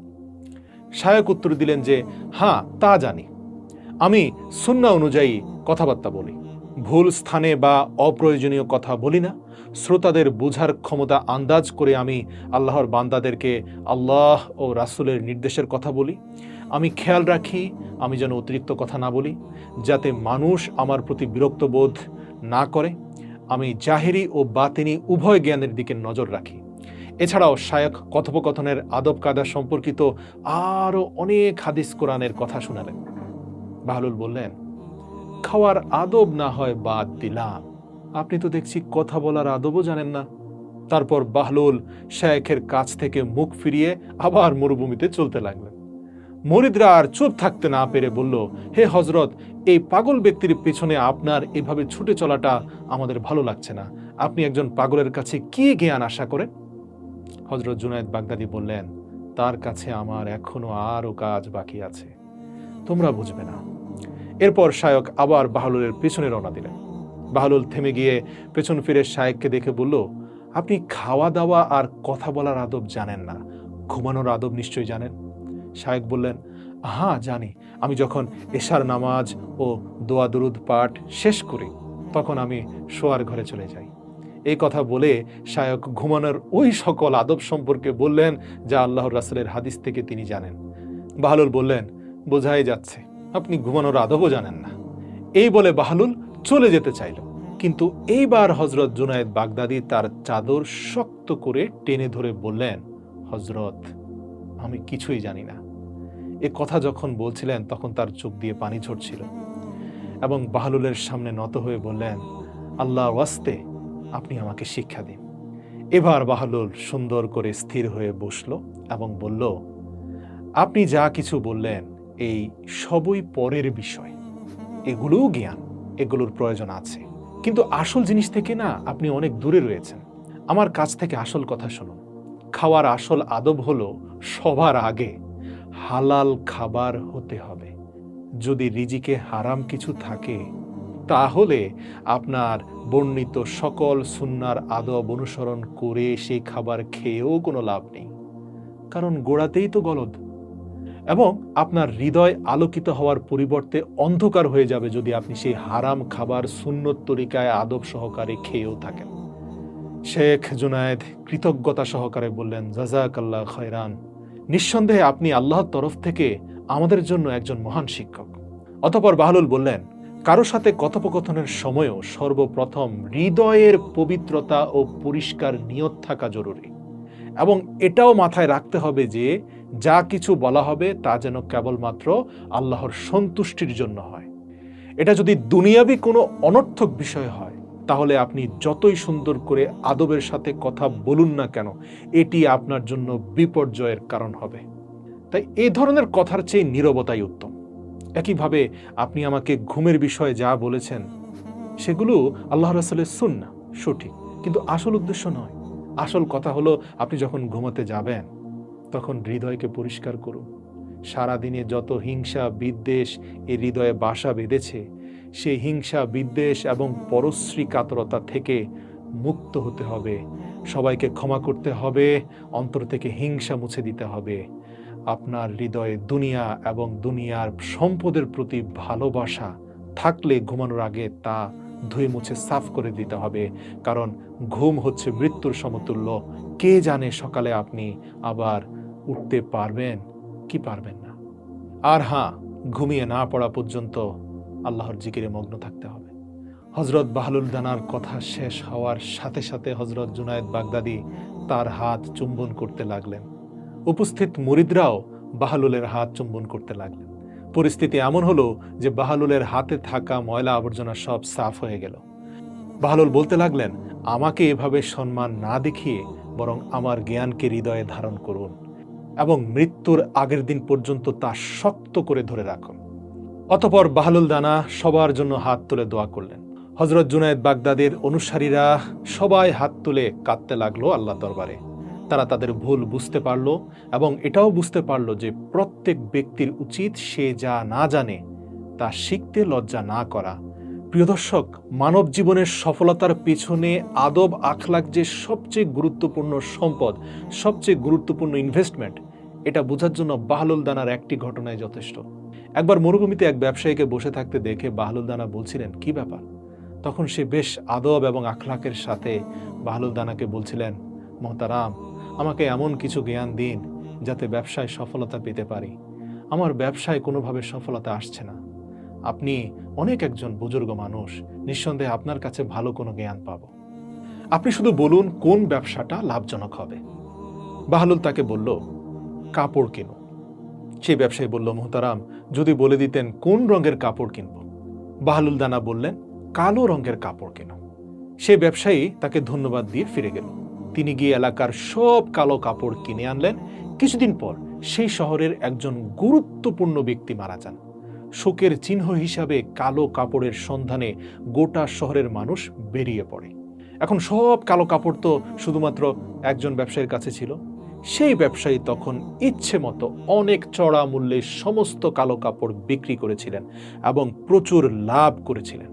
শায়খ উত্তর দিলেন যে, হ্যাঁ, তা জানি। আমি সুন্নাহ অনুযায়ী কথাবার্তা বলি, ভুল স্থানে বা অপ্রয়োজনীয় কথা বলি না। শ্রোতাদের বোঝার ক্ষমতা আন্দাজ করে আমি আল্লাহর বান্দাদেরকে আল্লাহ ও রাসূলের নির্দেশের কথা বলি। আমি খেয়াল রাখি আমি যেন অতিরিক্ত কথা না বলি, যাতে মানুষ আমার প্রতি বিরক্ত বোধ না করে। আমি জাহেরি ও বাতিনি উভয় জ্ঞানের দিকে নজর রাখি। এছাড়াও শায়খ কথোপকথনের আদব কায়দা সম্পর্কিত আরও অনেক হাদিস কোরআনের কথা শোনালেন। বাহলুল বললেন, খাওয়ার আদব না হয় বাদ দিলাম, আপনি তো দেখছি কথা বলার আদবও জানেন না। তারপর বাহলুল শায়খের কাছ থেকে মুখ ফিরিয়ে আবার মরুভূমিতে চলতে লাগলেন। মুরিদরা আর চুপ থাকতে না পেরে বলল, হে হযরত, এই পাগল ব্যক্তির পেছনে আপনার এভাবে ছুটে চলাটা আমাদের ভালো লাগছে না। আপনি একজন পাগলের কাছে কি জ্ঞান আশা করেন? হযরত জুনায়েদ বাগদাদি বললেন, তার কাছে আমার এখনো আরো কাজ বাকি আছে, তোমরা বুঝবে না। এরপর শায়খ আবার বাহলুলের পেছনে রওনা দিলেন। বাহলুল থেমে গিয়ে পেছন ফিরে শায়খকে দেখে বলল, আপনি খাওয়া দাওয়া আর কথা বলার আদব জানেন না, ঘুমানোর আদব নিশ্চয়ই জানেন। শায়খ বললেন, হ্যাঁ জানি। আমি যখন এশার নামাজ ও দোয়া দরুদ পাঠ শেষ করি, তখন আমি শোয়ার ঘরে চলে যাই। এই কথা বলে শায়খ ঘুমানোর ওই সকল আদব সম্পর্কে বললেন যা আল্লাহর রাসূলের হাদিস থেকে তিনি জানেন। বাহলুল বললেন, বোঝাই যাচ্ছে আপনি ঘুমানোর আদবও জানেন না। এই বলে বাহলুল চলে যেতে চাইল, কিন্তু এইবার হযরত জুনায়েদ বাগদাদি তার চাদর শক্ত করে টেনে ধরে বললেন, হযরত, আমি কিছুই জানি না। এ কথা যখন বলছিলেন তখন তার চোখ দিয়ে পানি ঝরছিল এবং বাহলুলের সামনে নত হয়ে বললেন, আল্লাহর ওয়াস্তে আপনি আমাকে শিক্ষা দিন। এবার বাহলুল সুন্দর করে স্থির হয়ে বসল এবং বলল, আপনি যা কিছু বললেন এই সবই পরের বিষয়, এগুলোও জ্ঞান, এগুলোর প্রয়োজন আছে, কিন্তু আসল জিনিস থেকে না আপনি অনেক দূরে রয়েছেন। আমার কাছ থেকে আসল কথা শুনুন। খাওয়ার আসল আদব হলো সবার আগে হালাল খাবার হতে হবে। যদি রিজিকে হারাম কিছু থাকে, তাহলে আপনার বর্ণিত সকল সুন্নার আদব অনুসরণ করে সেই খাবার খেয়েও কোনো লাভ নেই, কারণ গোড়াতেই তো গলদ। এবং আপনার হৃদয় আলোকিত হওয়ার পরিবর্তে অন্ধকার হয়ে যাবে যদি আপনি সেই হারাম খাবার সুন্নত তরিকায় আদব সহকারে খেয়েও থাকেন। শেখ জুনায়েদ কৃতজ্ঞতা সহকারে বললেন, জাযাকাল্লাহ খয়রান, নিঃসন্দেহে আপনি আল্লাহর তরফ থেকে আমাদের জন্য একজন মহান শিক্ষক। অতঃপর বাহলুল বললেন, কারো সাথে কথোপকথনের সময়ও সর্বপ্রথম হৃদয়ের পবিত্রতা ও পরিষ্কার নিয়ত থাকা জরুরি, এবং এটাও মাথায় রাখতে হবে যে যা কিছু বলা হবে তা যেন কেবলমাত্র আল্লাহর সন্তুষ্টির জন্য হয়। এটা যদি দুনিয়াবি কোনো অনর্থক বিষয় হয়, তাহলে আপনি যতই সুন্দর করে আদবের সাথে কথা বলুন না কেন, এটি আপনার জন্য বিপর্যয়ের কারণ হবে। তাই এই ধরনের কথার চেয়ে নীরবতাই উত্তম। একইভাবে আপনি আমাকে ঘুমের বিষয়ে যা বলেছেন সেগুলো আল্লাহ রাসূলের সুন্নাহ, সঠিক, কিন্তু আসল উদ্দেশ্য নয়। আসল কথা হলো, আপনি যখন ঘুমাতে যাবেন তখন হৃদয়কে পরিষ্কার করুন। সারাদিনে যত হিংসা বিদ্বেষ এই হৃদয়ে বাসা বেঁধেছে, সেই হিংসা বিদ্বেষ এবং পরশ্রী কাতরতা থেকে মুক্ত হতে হবে। সবাইকে ক্ষমা করতে হবে, অন্তর থেকে হিংসা মুছে দিতে হবে। আপনার হৃদয়ে দুনিয়া এবং দুনিয়ার সম্পদের প্রতি ভালোবাসা থাকলে ঘুমানোর আগে তা ধুয়ে মুছে সাফ করে দিতে হবে, কারণ ঘুম হচ্ছে মৃত্যুর সমতুল্য। কে জানে সকালে আপনি আবার উঠতে পারবেন কি পারবেন না। আর হ্যাঁ, ঘুমিয়ে না পড়া পর্যন্ত আল্লাহর জিকিরে মগ্ন থাকতে হবে। হযরত বাহলুল দানার কথা শেষ হওয়ার সাথে সাথে হযরত জুনায়েদ বাগদাদী তার হাত চুম্বন করতে লাগলেন। উপস্থিত মুরিদরাও বাহলুলের হাত চুম্বন করতে লাগলেন। পরিস্থিতি এমন হলো যে বাহলুলের হাতে থাকা ময়লা আবর্জনা সব সাফ হয়ে গেল। বাহলুল বলতে লাগলেন, আমাকে এভাবে সম্মান না দেখিয়ে বরং আমার জ্ঞানকে হৃদয়ে ধারণ করুন এবং মৃত্যুর আগের দিন পর্যন্ত তা শক্ত করে ধরে রাখুন। অতঃপর বাহলুল দানা সবার জন্য হাত তুলে দোয়া করলেন। হযরত জুনায়েদ বাগদাদীর অনুসারীরা সবাই হাত তুলে কাঁদতে লাগলো আল্লাহ দরবারে। তারা তাদের ভুল বুঝতে পারল এবং এটাও বুঝতে পারল যে প্রত্যেক ব্যক্তির উচিত সে যা না জানে তা শিখতে লজ্জা না করা। প্রিয় দর্শক, মানব জীবনের সফলতার পেছনে আদব আখলাক যে সবচেয়ে গুরুত্বপূর্ণ সম্পদ, সবচেয়ে গুরুত্বপূর্ণ ইনভেস্টমেন্ট, এটা বোঝার জন্য বাহলুল দানার একটি ঘটনায় যথেষ্ট। একবার মরুভূমিতে এক ব্যবসায়ীকে বসে থাকতে দেখে বাহলুল দানা বলছিলেন, কি ব্যাপার? তখন সে বেশ আদব এবং আখলাকের সাথে বাহলুল দানাকে বলছিলেন, মোহতারাম, আমাকে এমন কিছু জ্ঞান দিন যাতে ব্যবসায় সফলতা পেতে পারি। আমার ব্যবসায় কোনোভাবে সফলতা আসছে না। আপনি অনেক একজন বুজুর্গ মানুষ, নিঃসন্দেহে আপনার কাছে ভালো কোনো জ্ঞান পাব। আপনি শুধু বলুন কোন ব্যবসাটা লাভজনক হবে। বাহলুল তাকে বলল, কাপড় কিনো। সেই ব্যবসায়ী বলল, মোহতারাম, যদি বলে দিতেন কোন রঙের কাপড় কিনব। বাহলুল দানা বললেন, কালো রঙের কাপড় কেনো। সেই ব্যবসায়ী তাকে ধন্যবাদ দিয়ে ফিরে গেল। তিনি গিয়ে এলাকার সব কালো কাপড় কিনে আনলেন। কিছুদিন পর সেই শহরের একজন গুরুত্বপূর্ণ ব্যক্তি মারা যান। শোকের চিহ্ন হিসাবে কালো কাপড়ের সন্ধানে গোটা শহরের মানুষ বেরিয়ে পড়ে। এখন সব কালো কাপড় তো শুধুমাত্র একজন ব্যবসায়ীর কাছে ছিল। সেই ব্যবসায়ী তখন ইচ্ছে মতো অনেক চড়া মূল্যে সমস্ত কালো কাপড় বিক্রি করেছিলেন এবং প্রচুর লাভ করেছিলেন।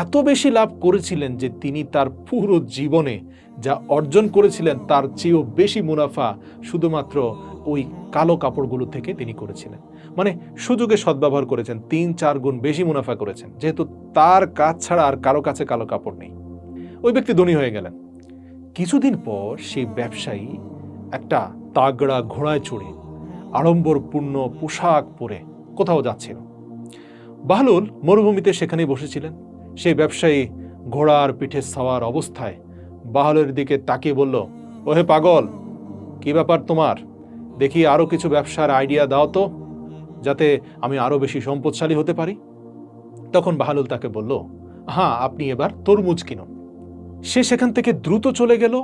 এত বেশি লাভ করেছিলেন যে তিনি তার পুরো জীবনে যা অর্জন করেছিলেন তার চেয়েও বেশি মুনাফা শুধুমাত্র ওই কালো কাপড়গুলো থেকে তিনি করেছিলেন। মানে সুযোগে সদ্ব্যবহার করেছেন, ৩-৪ গুণ বেশি মুনাফা করেছেন, যেহেতু তার কাজ ছাড়া আর কারো কাছে কালো কাপড় নেই। ওই ব্যক্তি ধনী হয়ে গেলেন। কিছুদিন পর সেই ব্যবসায়ী একটা তাগড়া ঘোড়ায় চড়ে আড়ম্বরপূর্ণ পোশাক পরে কোথাও যাচ্ছিল। বাহলুল মরুভূমিতে সেখানেই বসেছিলেন। সেই ব্যবসায়ী ঘোড়ার পিঠে সাওয়ার অবস্থায় বাহলুলের দিকে তাকিয়ে বলল, ওহে পাগল, কি ব্যাপার তোমার? দেখি আরো কিছু ব্যবসার আইডিয়া দাও তো, যাতে আমি আরো বেশি সম্পদশালী হতে পারি। তখন বাহলুল তাকে বলল, হ্যাঁ, আপনি এবার তরমুজ কিনুন। সে সেখান থেকে দ্রুত চলে গেল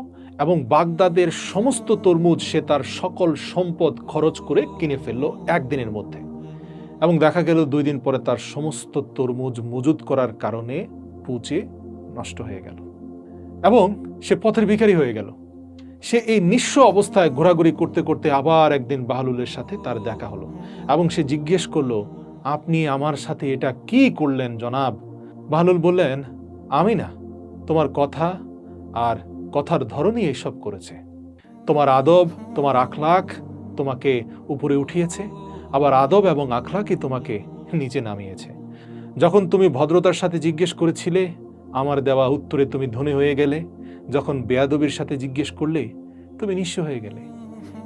এবং বাগদাদের সমস্ত তরমুজ সে তার সকল সম্পদ খরচ করে কিনে ফেলল একদিনের মধ্যে। এবং দেখা গেল 2 দিন পরে তার সমস্ত তরমুজ মজুদ করার কারণে পচে নষ্ট হয়ে গেল এবং সে পথের ভিখারি হয়ে গেল। সে এই নিঃস্ব অবস্থায় ঘোরাঘুরি করতে করতে আবার একদিন বাহলুলের সাথে তার দেখা হলো এবং সে জিজ্ঞেস করলো, আপনি আমার সাথে এটা কি করলেন জনাব? বাহলুল বললেন, আমি না, তোমার কথা আর কথার ধরনই এইসব করেছে। তোমার আদব, তোমার আখলাক তোমাকে উপরে উঠিয়েছে। আবার আদব এবং আখলাকই তোমাকে নিচে নামিয়েছে। যখন তুমি ভদ্রতার সাথে জিজ্ঞেস করেছিলে, আমার দেওয়া উত্তরে তুমি ধনী হয়ে গেলে। যখন বেয়াদবির সাথে জিজ্ঞেস করলে, তুমি নিঃস্ব হয়ে গেলে।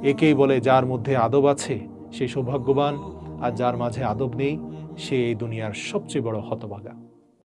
একেই বলে যার মধ্যে আদব আছে সে সৌভাগ্যবান, আর যার মাঝে আদব নেই সে এই দুনিয়ার সবচেয়ে বড় হতভাগা।